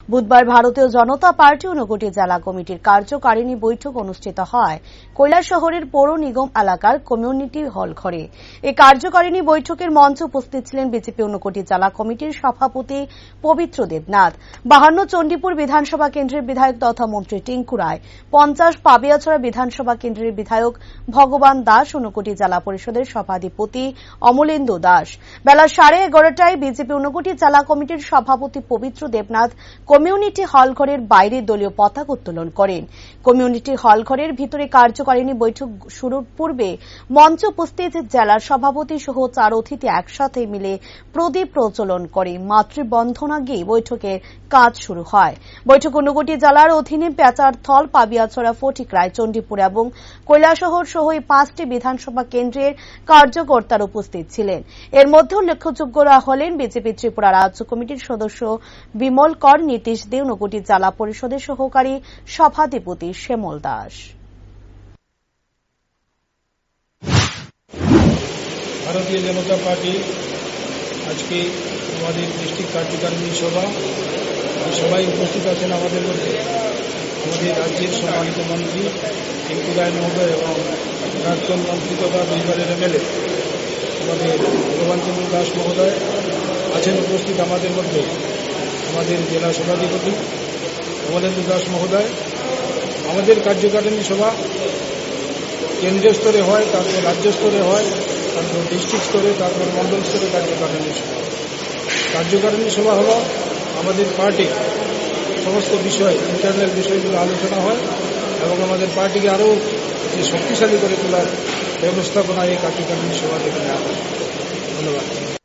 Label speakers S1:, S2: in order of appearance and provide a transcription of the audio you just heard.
S1: বুধবার ভারতীয় জনতা পার্টি ঊনকোটি জেলা কমিটির কার্যকারিণী বৈঠক অনুষ্ঠিত হয় কৈলাসহরের পৌর নিগম এলাকার কমিউনিটি হল ঘরে। এই কার্যকারিণী বৈঠকের মঞ্চে উপস্থিত ছিলেন বিজেপি ঊনকোটি জেলা কমিটির সভাপতি পবিত্র দেবনাথ, 52 চণ্ডীপুর বিধানসভা কেন্দ্রের বিধায়ক তথা মন্ত্রী টিঙ্কু রায়, 50 পাবিয়াছড়া বিধানসভা কেন্দ্রের বিধায়ক ভগবান দাস, ঊনকোটি জেলা পরিষদের সভাধিপতি অমলেন্দু দাস। বেলা 11:30টায় বিজেপি ঊনকোটি জেলা কমিটির সভাপতি পবিত্র দেবনাথ কমিউনিটি হল ঘরের বাইরে দলীয় পতাকা উত্তোলন করেন। কমিউনিটি হল ঘরের ভিতরে কার্যকারিণী বৈঠক শুরুর পূর্বে মঞ্চে উপস্থিত জেলার সভাপতি সহ 4 অতিথি একসাথে মিলে প্রদীপ প্রজ্বলন করে মাতৃবন্ধনা গিয়ে বৈঠকের কাজ শুরু হয়। বৈঠক ঊনকোটি জেলার অধীনে পেচারথল, পাবিয়াছড়া, ফটিকরায়, চণ্ডীপুর এবং কৈলাসহর সহ এই 5টি বিধানসভা কেন্দ্রের কার্যকর্তারা উপস্থিত ছিলেন। এর মধ্যে উল্লেখযোগ্যরা হলেন বিজেপি ত্রিপুরা রাজ্য কমিটির সদস্য বিমল কর, নীতিশ দে, ঊনকোটি জেলা পরিষদের সহকারী সভাধিপতি শ্যামল দাস।
S2: ভারতীয় জনতা পার্টি আজকে আমাদের ডিস্ট্রিক্ট কার্যকারিণী সবাই উপস্থিত আছেন। আমাদের মধ্যে আমাদের রাজ্যের সম্মানিত মন্ত্রী টিঙ্কু রায় মহোদয় এবং প্রাক্তন মন্ত্রী তথা দুইবারের এমএলএ আমাদের ভগবান চন্দ্র দাস মহোদয় আছেন উপস্থিত। আমাদের মধ্যে আমাদের জেলা সভাধিপতি অমলেন্দু দাস মহোদয়। আমাদের কার্যকারিণী সভা কেন্দ্রীয় স্তরে হয়, তারপর রাজ্য স্তরে হয়, তারপর ডিস্ট্রিক্ট স্তরে, তারপর মন্ডল স্তরে কার্যকারিণী সভা হল আমাদের পার্টির সমস্ত বিষয়, ইন্টারনাল বিষয়গুলো আলোচনা হয় এবং আমাদের পার্টিকে আরও শক্তিশালী করে তোলার ব্যবস্থাপনা এই কার্যকারিণী সভা থেকে নেওয়া হয়। ধন্যবাদ।